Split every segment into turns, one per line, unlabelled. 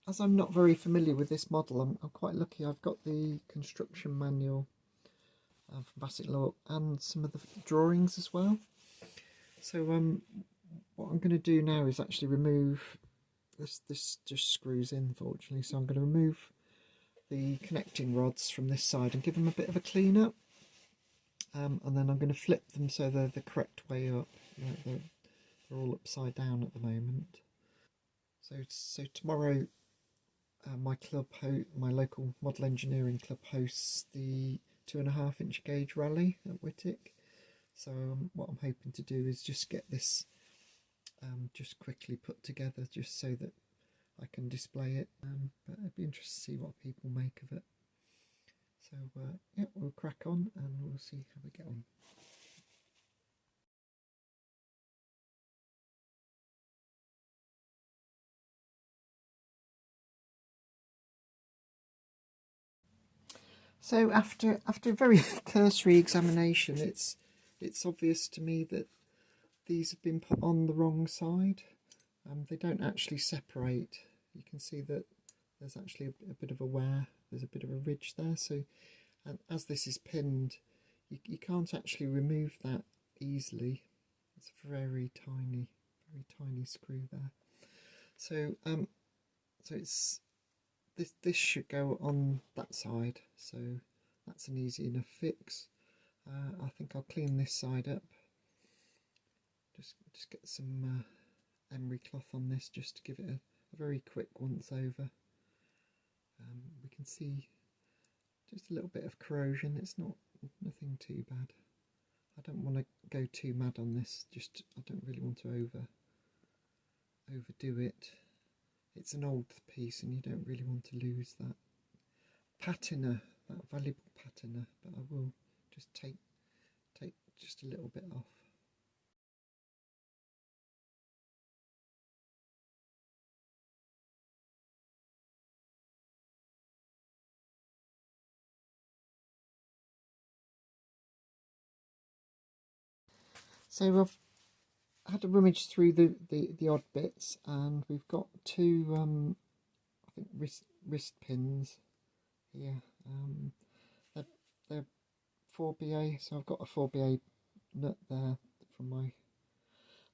as I'm not very familiar with this model, I'm quite lucky. I've got the construction manual from Bassett-Lowke and some of the drawings as well. So what I'm going to do now is actually remove this. This just screws in, fortunately. So I'm going to remove the connecting rods from this side and give them a bit of a clean up. And then I'm going to flip them so they're the correct way up. They're all upside down at the moment. So tomorrow, my local model engineering club hosts the 2.5-inch gauge rally at Whittick. So what I'm hoping to do is just get this just quickly put together, just so that I can display it. But I'd be interested to see what people make of it. So yeah, we'll crack on and we'll see how we get on. So after a very cursory examination, it's obvious to me that these have been put on the wrong side. They don't actually separate. You can see that there's actually a bit of a wear. There's a bit of a ridge there. So, and as this is pinned, you can't actually remove that easily. It's a very tiny screw there. So so it's this should go on that side. So that's an easy enough fix. I think I'll clean this side up. Just get some emery cloth on this just to give it a very quick once over. We can see just a little bit of corrosion. It's nothing too bad. I don't want to go too mad on this. I don't really want to overdo it. It's an old piece and you don't really want to lose that patina, that valuable patina. But I will just take just a little bit off. So I've had a rummage through the odd bits, and we've got two I think wrist pins here. They're 4BA, so I've got a 4BA nut there from my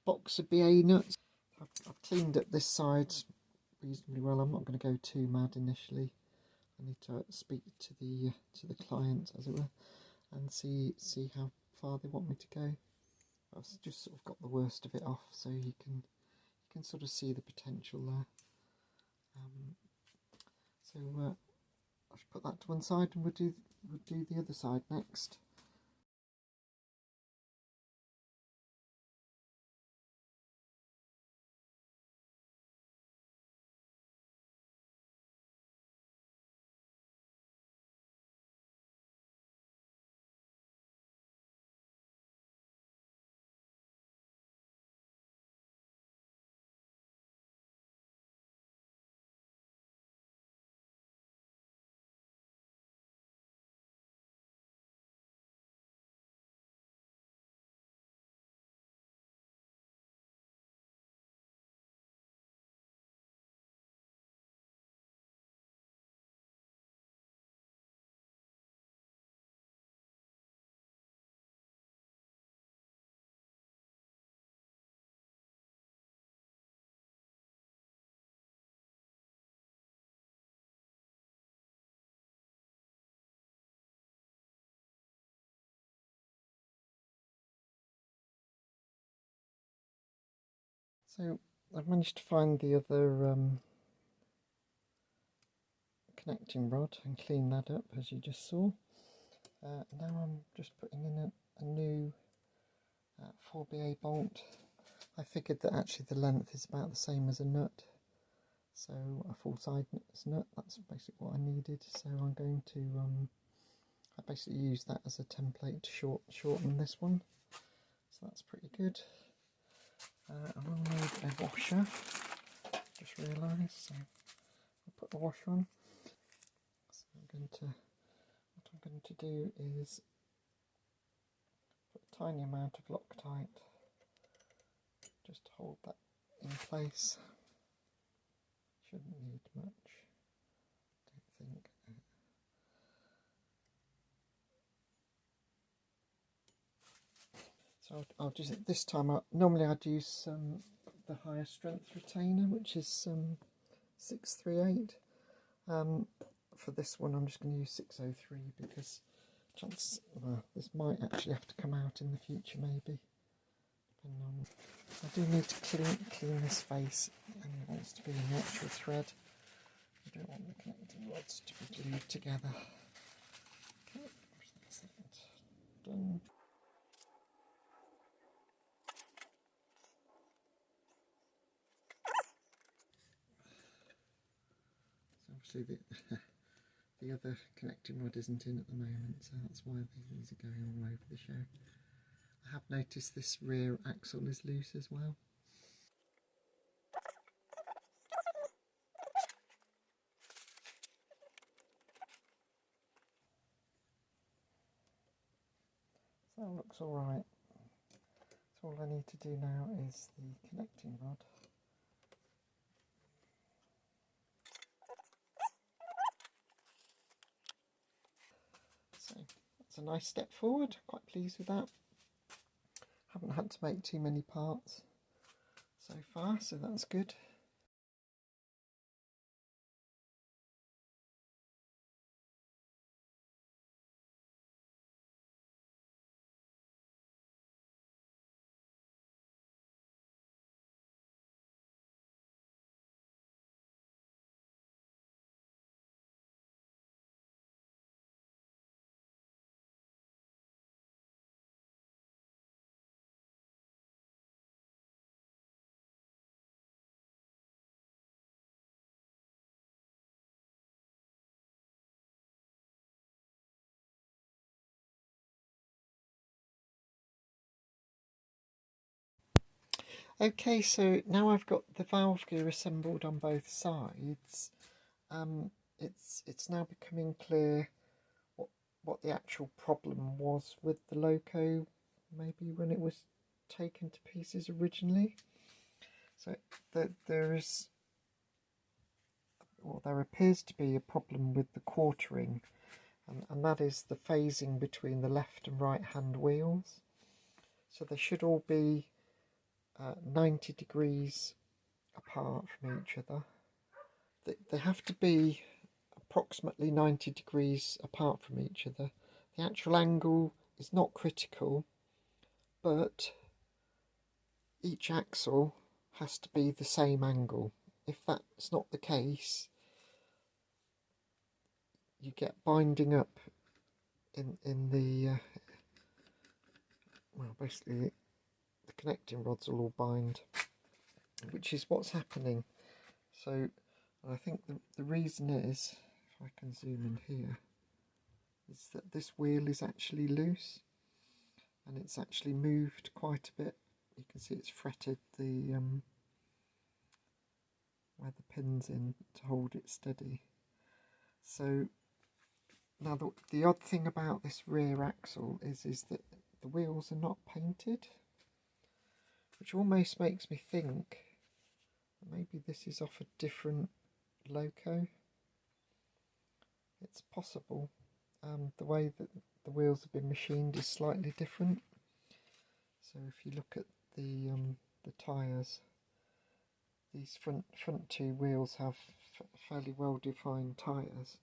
box of BA nuts. I've cleaned up this side reasonably well. I'm not going to go too mad initially. I need to speak to the client, as it were, and see how far they want me to go. I've just sort of got the worst of it off, so you can sort of see the potential there. So I should put that to one side, and we'll do the other side next. So I've managed to find the other connecting rod and clean that up, as you just saw. Now I'm just putting in a new 4BA bolt. I figured that actually the length is about the same as a nut, so a full size nut, that's basically what I needed. So I'm going to I basically use that as a template to shorten this one, so that's pretty good. I will need a washer, just realised, so I'll put the washer on. So what I'm going to do is put a tiny amount of Loctite just to hold that in place. Shouldn't need much. So I'll just, this time, normally I'd use the higher strength retainer, which is 638. For this one I'm just going to use 603 because well, this might actually have to come out in the future maybe. I do need to clean this face, and it wants to be a natural thread. I don't want the connecting rods to be glued together. Okay, that's that done. So obviously the other connecting rod isn't in at the moment, so that's why these are going all over the show. I have noticed this rear axle is loose as well. So that looks alright. So all I need to do now is the connecting rod. So that's a nice step forward, quite pleased with that. Haven't had to make too many parts so far, so that's good. Okay, so now I've got the valve gear assembled on both sides. It's now becoming clear what the actual problem was with the Loco, maybe when it was taken to pieces originally. So there appears to be a problem with the quartering, and that is the phasing between the left and right hand wheels. So they should all be 90 degrees apart from each other. They have to be approximately 90 degrees apart from each other. The actual angle is not critical, but each axle has to be the same angle. If that's not the case, you get binding up in the well, basically the connecting rods will all bind, which is what's happening. So I think the reason is, if I can zoom in here, is that this wheel is actually loose and it's actually moved quite a bit. You can see it's fretted the where the pin's in to hold it steady. So now the odd thing about this rear axle is that the wheels are not painted, which almost makes me think maybe this is off a different Loco. It's possible. The way that the wheels have been machined is slightly different. So if you look at the tyres, these front two wheels have fairly well defined tyres.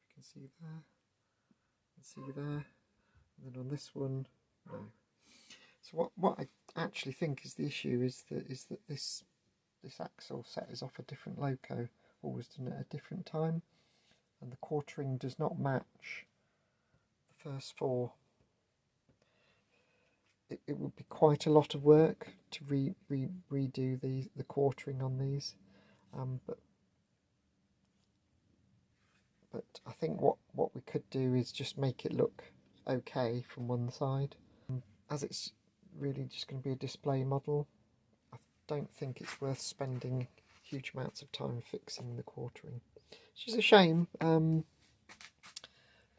You can see there, and then on this one, no. So what I actually think is the issue is that this axle set is off a different Loco, always done at a different time, and the quartering does not match the first four. It would be quite a lot of work to redo the quartering on these, but I think what we could do is just make it look okay from one side. As it's really just going to be a display model, I don't think it's worth spending huge amounts of time fixing the quartering, which is a shame,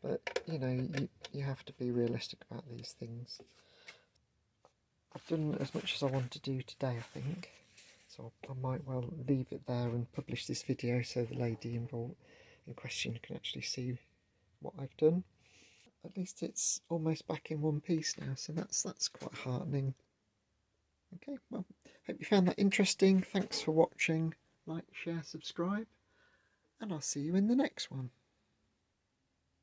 but you know, you have to be realistic about these things. I've done as much as I want to do today, I think, so I might well leave it there and publish this video so the lady involved in question can actually see what I've done. at least it's almost back in one piece now, so that's quite heartening. Okay, well, hope you found that interesting. Thanks for watching. Like, share, subscribe, and I'll see you in the next one.